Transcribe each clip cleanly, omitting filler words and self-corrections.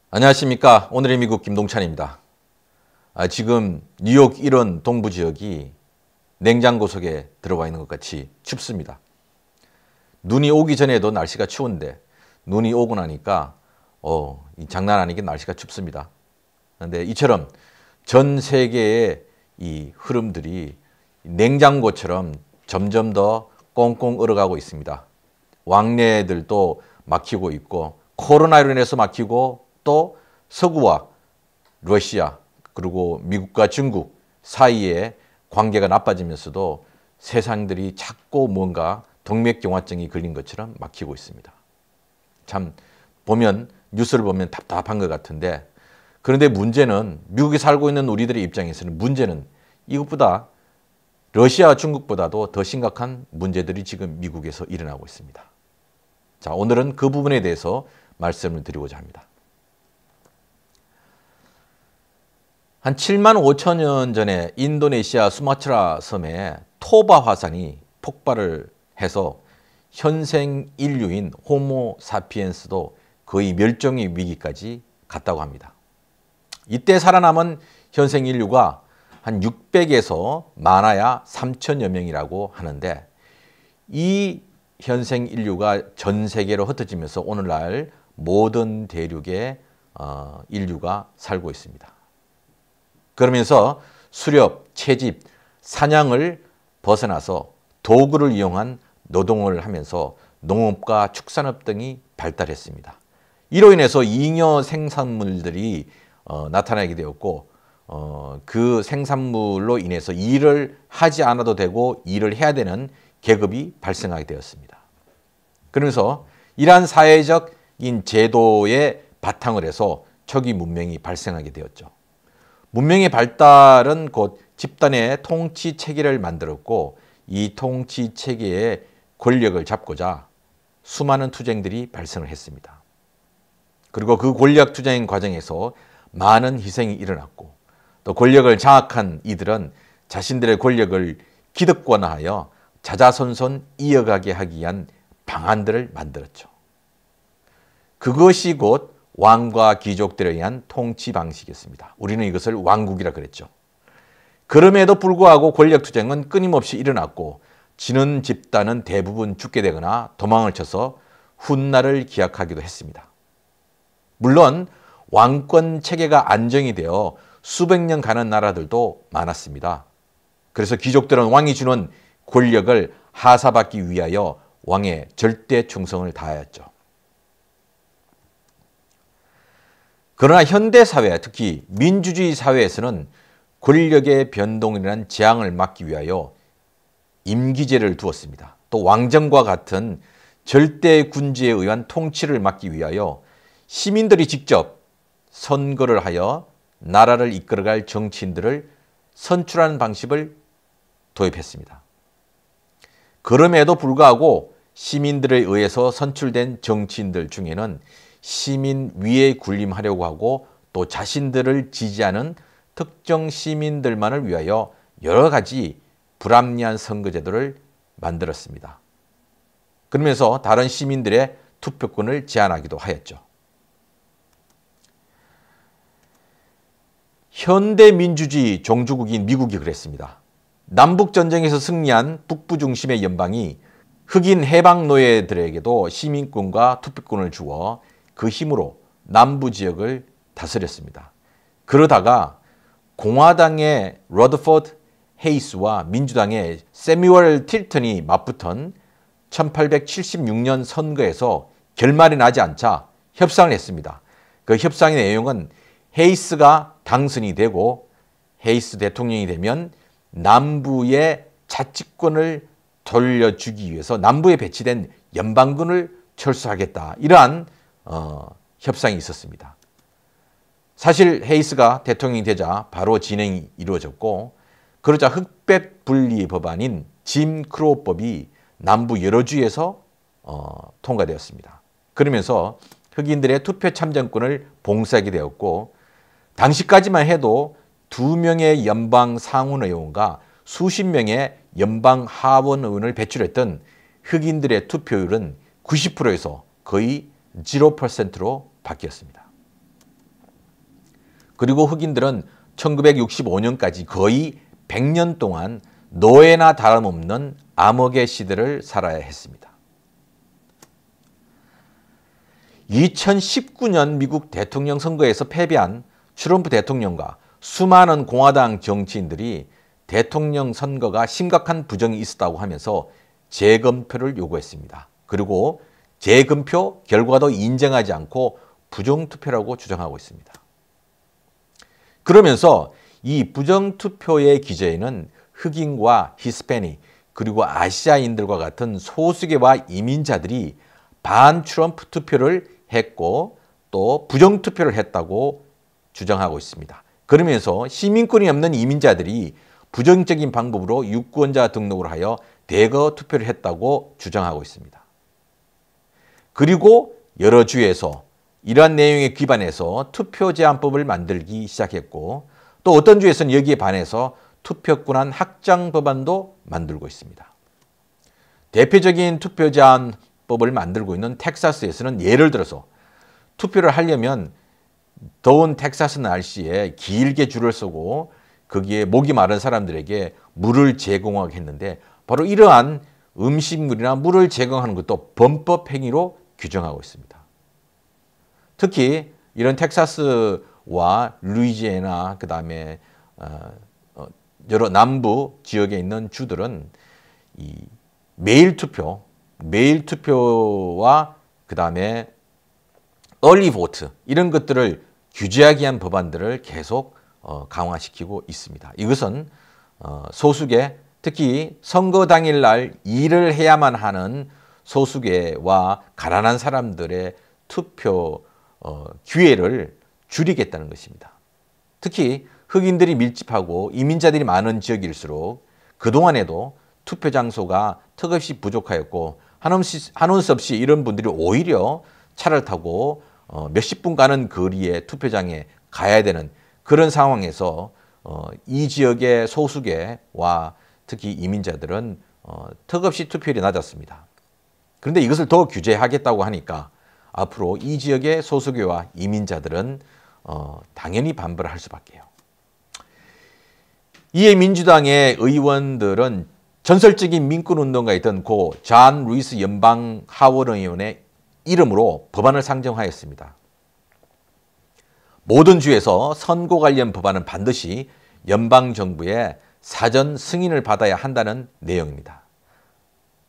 안녕하십니까. 오늘의 미국 김동찬입니다. 지금 뉴욕 이런 동부 지역이 냉장고 속에 들어와 있는 것 같이 춥습니다. 눈이 오기 전에도 날씨가 추운데 눈이 오고 나니까 장난 아니게 날씨가 춥습니다. 그런데 이처럼 전 세계의 이 흐름들이 냉장고처럼 점점 더 꽁꽁 얼어가고 있습니다. 왕래들도 막히고 있고 코로나로 인해서 막히고 또 서구와 러시아 그리고 미국과 중국 사이에 관계가 나빠지면서도 세상들이 자꾸 뭔가 동맥경화증이 걸린 것처럼 막히고 있습니다. 참 보면 뉴스를 보면 답답한 것 같은데, 그런데 문제는 미국에 살고 있는 우리들의 입장에서는 문제는 이것보다 러시아와 중국보다도 더 심각한 문제들이 지금 미국에서 일어나고 있습니다. 자, 오늘은 그 부분에 대해서 말씀을 드리고자 합니다. 한 7만 5천 년 전에 인도네시아 수마트라 섬에 토바 화산이 폭발을 해서 현생 인류인 호모 사피엔스도 거의 멸종의 위기까지 갔다고 합니다. 이때 살아남은 현생 인류가 한 600에서 많아야 3천여 명이라고 하는데, 이 현생 인류가 전 세계로 흩어지면서 오늘날 모든 대륙에 인류가 살고 있습니다. 그러면서 수렵, 채집, 사냥을 벗어나서 도구를 이용한 노동을 하면서 농업과 축산업 등이 발달했습니다. 이로 인해서 잉여 생산물들이 나타나게 되었고, 그 생산물로 인해서 일을 하지 않아도 되고 일을 해야 되는 계급이 발생하게 되었습니다. 그러면서 이러한 사회적인 제도에 바탕을 해서 초기 문명이 발생하게 되었죠. 문명의 발달은 곧 집단의 통치 체계를 만들었고, 이 통치 체계의 권력을 잡고자 수많은 투쟁들이 발생을 했습니다. 그리고 그 권력 투쟁 과정에서 많은 희생이 일어났고, 또 권력을 장악한 이들은 자신들의 권력을 기득권화하여 자자손손 이어가게 하기 위한 방안들을 만들었죠. 그것이 곧 왕과 귀족들에 의한 통치 방식이었습니다. 우리는 이것을 왕국이라 그랬죠. 그럼에도 불구하고 권력투쟁은 끊임없이 일어났고, 지는 집단은 대부분 죽게 되거나 도망을 쳐서 훗날을 기약하기도 했습니다. 물론 왕권 체계가 안정이 되어 수백 년 가는 나라들도 많았습니다. 그래서 귀족들은 왕이 주는 권력을 하사받기 위하여 왕의 절대 충성을 다하였죠. 그러나 현대사회, 특히 민주주의 사회에서는 권력의 변동이라는 재앙을 막기 위하여 임기제를 두었습니다. 또 왕정과 같은 절대 군주에 의한 통치를 막기 위하여 시민들이 직접 선거를 하여 나라를 이끌어갈 정치인들을 선출하는 방식을 도입했습니다. 그럼에도 불구하고 시민들에 의해서 선출된 정치인들 중에는 시민 위에 군림하려고 하고, 또 자신들을 지지하는 특정 시민들만을 위하여 여러 가지 불합리한 선거제도를 만들었습니다. 그러면서 다른 시민들의 투표권을 제한하기도 하였죠. 현대민주주의 종주국인 미국이 그랬습니다. 남북전쟁에서 승리한 북부 중심의 연방이 흑인 해방 노예들에게도 시민권과 투표권을 주어 그 힘으로 남부 지역을 다스렸습니다. 그러다가 공화당의 러더포드 헤이스와 민주당의 세뮤얼 틸턴이 맞붙은 1876년 선거에서 결말이 나지 않자 협상을 했습니다. 그 협상의 내용은 헤이스가 당선이 되고, 헤이스 대통령이 되면 남부의 자치권을 돌려주기 위해서 남부에 배치된 연방군을 철수하겠다, 이러한 협상이 있었습니다. 사실 헤이스가 대통령이 되자 바로 진행이 이루어졌고, 그러자 흑백 분리 법안인 짐 크로우법이 남부 여러 주에서 통과되었습니다. 그러면서 흑인들의 투표 참정권을 봉쇄하게 되었고, 당시까지만 해도 2명의 연방 상원 의원과 수십 명의 연방 하원 의원을 배출했던 흑인들의 투표율은 90%에서 거의 0%로 바뀌었습니다. 그리고 흑인들은 1965년까지 거의 100년 동안 노예나 다름없는 암흑의 시대를 살아야 했습니다. 2019년 미국 대통령 선거에서 패배한 트럼프 대통령과 수많은 공화당 정치인들이 대통령 선거가 심각한 부정이 있었다고 하면서 재검표를 요구했습니다. 그리고 재검표 결과도 인정하지 않고 부정투표라고 주장하고 있습니다. 그러면서 이 부정투표의 기저에는 흑인과 히스패닉 그리고 아시아인들과 같은 소수계와 이민자들이 반트럼프 투표를 했고 또 부정투표를 했다고 주장하고 있습니다. 그러면서 시민권이 없는 이민자들이 부정적인 방법으로 유권자 등록을 하여 대거 투표를 했다고 주장하고 있습니다. 그리고 여러 주에서 이러한 내용에 기반해서 투표 제한법을 만들기 시작했고 또 어떤 주에서는 여기에 반해서 투표권한 확장 법안도 만들고 있습니다. 대표적인 투표 제한법을 만들고 있는 텍사스에서는 예를 들어서 투표를 하려면 더운 텍사스 날씨에 길게 줄을 서고 거기에 목이 마른 사람들에게 물을 제공하게 했는데 바로 이러한 음식물이나 물을 제공하는 것도 범법 행위로 규정하고 있습니다. 특히 이런 텍사스와 루이지애나 그다음에 여러 남부 지역에 있는 주들은 이 메일 투표와 그다음에 얼리 보트 이런 것들을 규제하기 위한 법안들을 계속 강화시키고 있습니다. 이것은 소수계 특히 선거 당일날 일을 해야만 하는 소수계와 가난한 사람들의 투표 기회를 줄이겠다는 것입니다. 특히 흑인들이 밀집하고 이민자들이 많은 지역일수록 그동안에도 투표 장소가 턱없이 부족하였고 한원 수 없이 이런 분들이 오히려 차를 타고 몇십 분 가는 거리에 투표장에 가야 되는 그런 상황에서 이 지역의 소수계와 특히 이민자들은 턱없이 투표율이 낮았습니다. 그런데 이것을 더 규제하겠다고 하니까 앞으로 이 지역의 소수계와 이민자들은 당연히 반발을 할 수밖에요. 이에 민주당의 의원들은 전설적인 민권운동가였던 고 존 루이스 연방 하원 의원의 이름으로 법안을 상정하였습니다. 모든 주에서 선거 관련 법안은 반드시 연방정부의 사전 승인을 받아야 한다는 내용입니다.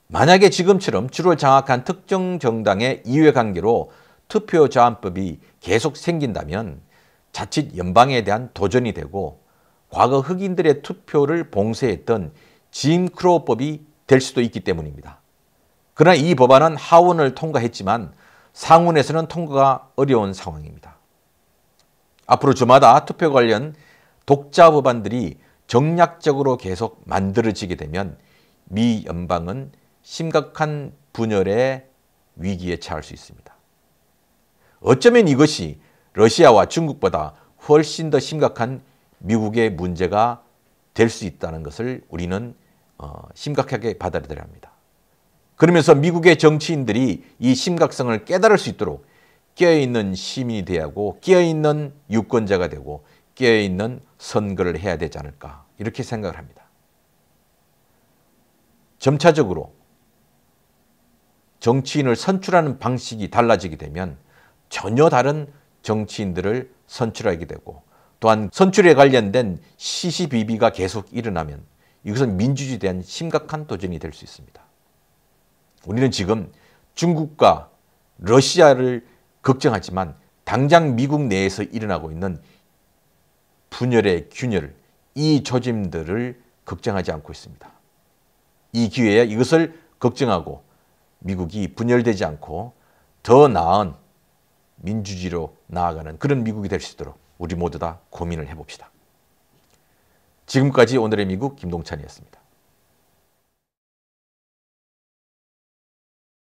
만약에 지금처럼 주를 장악한 특정 정당의 이해관계로 투표 제한법이 계속 생긴다면 자칫 연방에 대한 도전이 되고 과거 흑인들의 투표를 봉쇄했던 짐 크로우법이 될 수도 있기 때문입니다. 그러나 이 법안은 하원을 통과했지만 상원에서는 통과가 어려운 상황입니다. 앞으로 주마다 투표 관련 독자 법안들이 정략적으로 계속 만들어지게 되면 미 연방은 심각한 분열의 위기에 처할 수 있습니다. 어쩌면 이것이 러시아와 중국보다 훨씬 더 심각한 미국의 문제가 될 수 있다는 것을 우리는 심각하게 받아들여야 합니다. 그러면서 미국의 정치인들이 이 심각성을 깨달을 수 있도록 깨어있는 시민이 되어야 하고 깨어있는 유권자가 되고 깨어있는 선거를 해야 되지 않을까 이렇게 생각을 합니다. 점차적으로 정치인을 선출하는 방식이 달라지게 되면 전혀 다른 정치인들을 선출하게 되고 또한 선출에 관련된 시시비비가 계속 일어나면 이것은 민주주의에 대한 심각한 도전이 될 수 있습니다. 우리는 지금 중국과 러시아를 걱정하지만 당장 미국 내에서 일어나고 있는 분열의 균열, 이 조짐들을 걱정하지 않고 있습니다. 이 기회에 이것을 걱정하고 미국이 분열되지 않고 더 나은 민주주의로 나아가는 그런 미국이 될 수 있도록 우리 모두 다 고민을 해봅시다. 지금까지 오늘의 미국 김동찬이었습니다.